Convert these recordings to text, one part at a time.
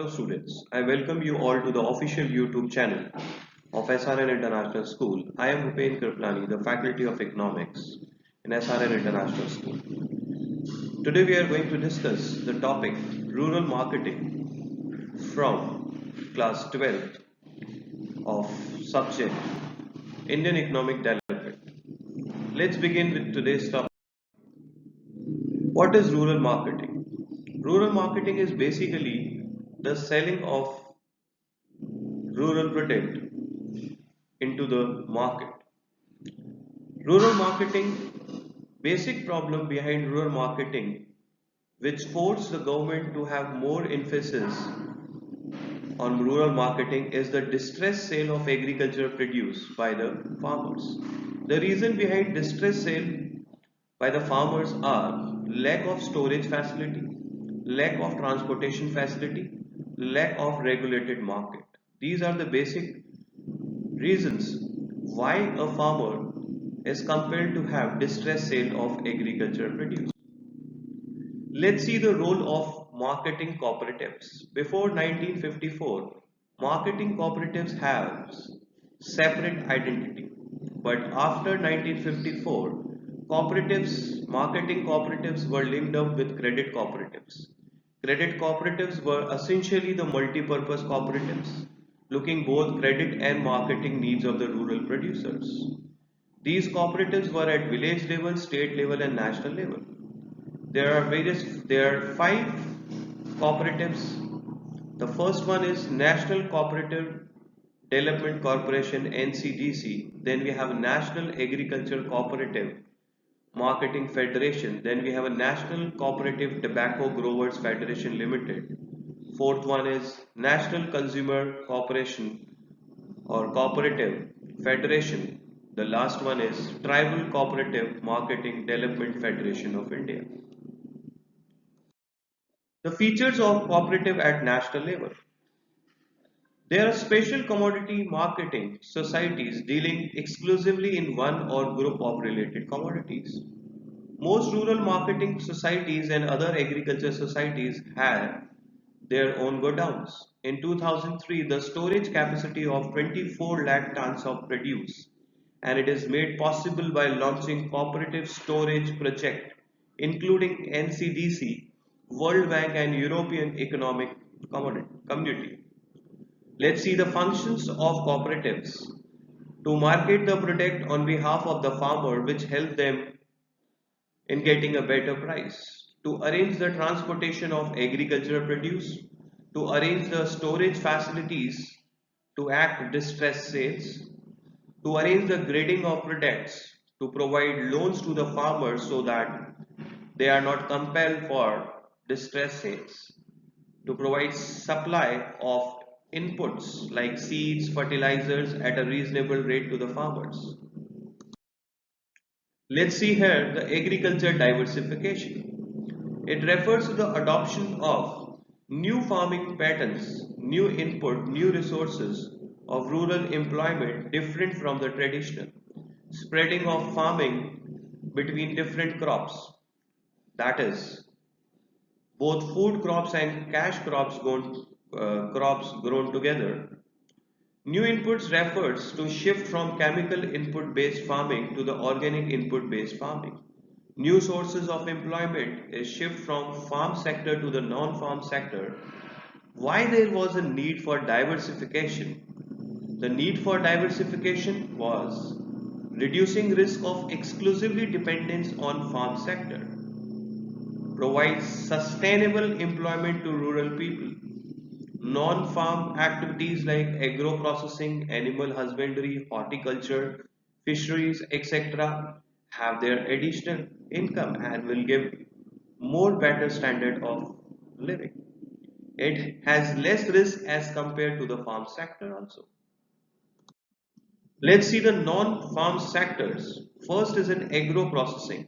Hello students, I welcome you all to the official YouTube channel of SRN International School. I am Rupen Kirplani, the Faculty of Economics in SRN International School. Today we are going to discuss the topic Rural Marketing from class 12th of subject Indian Economic Development. Let's begin with today's topic. What is rural marketing? Rural marketing is basically the selling of rural product into the market. Rural marketing, basic problem behind rural marketing, which forced the government to have more emphasis on rural marketing, is the distress sale of agricultural produce by the farmers. The reason behind distress sale by the farmers are lack of storage facility, lack of transportation facility, lack of regulated market. These are the basic reasons why a farmer is compelled to have distress sale of agricultural produce. Let's see the role of marketing cooperatives. Before 1954, marketing cooperatives have separate identity. But after 1954, marketing cooperatives were linked up with credit cooperatives. Credit cooperatives were essentially the multi-purpose cooperatives, looking both credit and marketing needs of the rural producers. These cooperatives were at village level, state level and national level. There are five cooperatives. The first one is National Cooperative Development Corporation NCDC. Then we have National Agriculture Cooperative Marketing Federation. Then we have a National Cooperative Tobacco Growers Federation Limited. Fourth one is National Consumer Corporation or Cooperative Federation. The last one is Tribal Cooperative Marketing Development Federation of India. The features of cooperative at national level. There are special commodity marketing societies dealing exclusively in one or group of related commodities. Most rural marketing societies and other agriculture societies have their own godowns. In 2003, the storage capacity of 24 lakh tons of produce, and it is made possible by launching cooperative storage project including NCDC, World Bank and European Economic Community. Let's see the functions of cooperatives. To market the product on behalf of the farmer, which help them in getting a better price. To arrange the transportation of agricultural produce. To arrange the storage facilities to act distress sales. To arrange the grading of products. To provide loans to the farmers so that they are not compelled for distress sales. To provide supply of inputs like seeds, fertilizers at a reasonable rate to the farmers. Let's see here the agriculture diversification. It refers to the adoption of new farming patterns, new input, new resources of rural employment different from the traditional, spreading of farming between different crops, that is both food crops and cash crops grown together. New inputs refers to shift from chemical input based farming to the organic input based farming. New sources of employment is shift from farm sector to the non-farm sector. Why there was a need for diversification? The need for diversification was reducing risk of exclusively dependence on farm sector, provides sustainable employment to rural people. Non-farm activities like agro-processing, animal husbandry, horticulture, fisheries, etc. have their additional income and will give more better standard of living. It has less risk as compared to the farm sector also. Let's see the non-farm sectors. First is an agro-processing.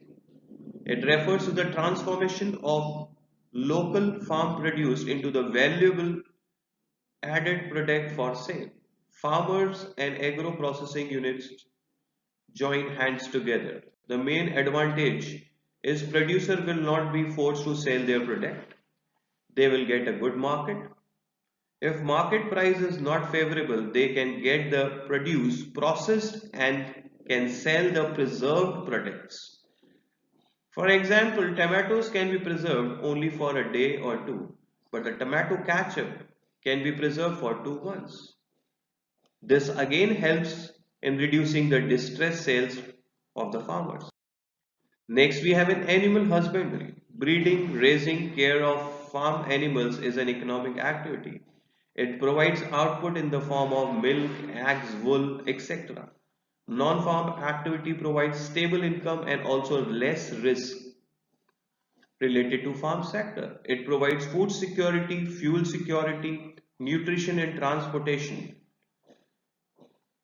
It refers to the transformation of local farm produce into the valuable added product for sale. Farmers and agro-processing units join hands together. The main advantage is producer will not be forced to sell their product. They will get a good market. If market price is not favorable, they can get the produce processed and can sell the preserved products. For example, tomatoes can be preserved only for a day or two, but the tomato ketchup can be preserved for 2 months. This again helps in reducing the distress sales of the farmers. Next, we have an animal husbandry. Breeding, raising, care of farm animals is an economic activity. It provides output in the form of milk, eggs, wool, etc. Non-farm activity provides stable income and also less risk related to farm sector. It provides food security, fuel security, nutrition and transportation.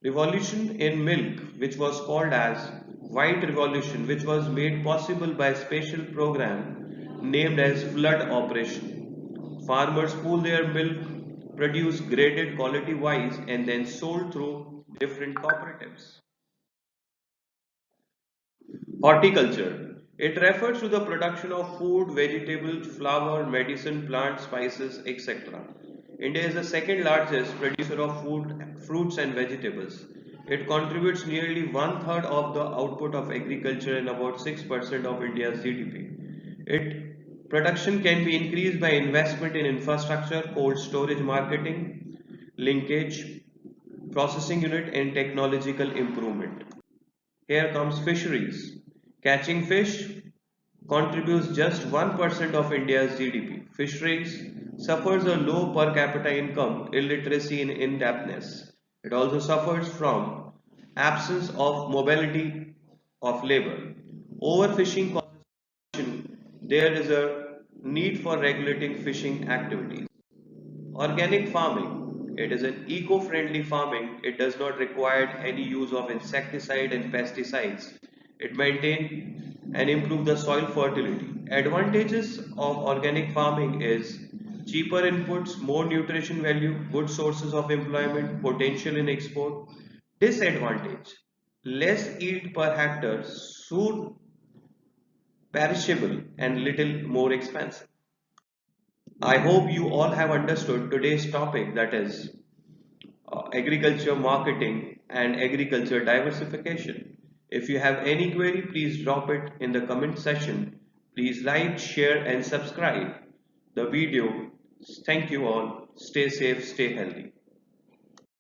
Revolution in milk, which was called as White Revolution, which was made possible by a special program named as Flood Operation. Farmers pool their milk, produce graded quality wise, and then sold through different cooperatives. Horticulture. It refers to the production of food, vegetables, flower, medicine, plants, spices, etc. India is the second largest producer of food, fruits and vegetables. It contributes nearly one third of the output of agriculture and about 6% of India's GDP. It production can be increased by investment in infrastructure, cold storage marketing, linkage, processing unit and technological improvement. Here comes fisheries. Catching fish contributes just 1% of India's GDP. Fisheries suffers a low per capita income, illiteracy and indebtedness. It also suffers from absence of mobility of labor. Overfishing causes pollution. There is a need for regulating fishing activities. Organic farming. It is an eco-friendly farming. It does not require any use of insecticide and pesticides. It maintains and improves the soil fertility. Advantages of organic farming is cheaper inputs, more nutrition value, good sources of employment, potential in export. Disadvantage, less yield per hectare, soon perishable and little more expensive. I hope you all have understood today's topic, that is agriculture marketing and agriculture diversification. If you have any query, please drop it in the comment section. Please like, share and subscribe the video. Thank you all. Stay safe, stay healthy.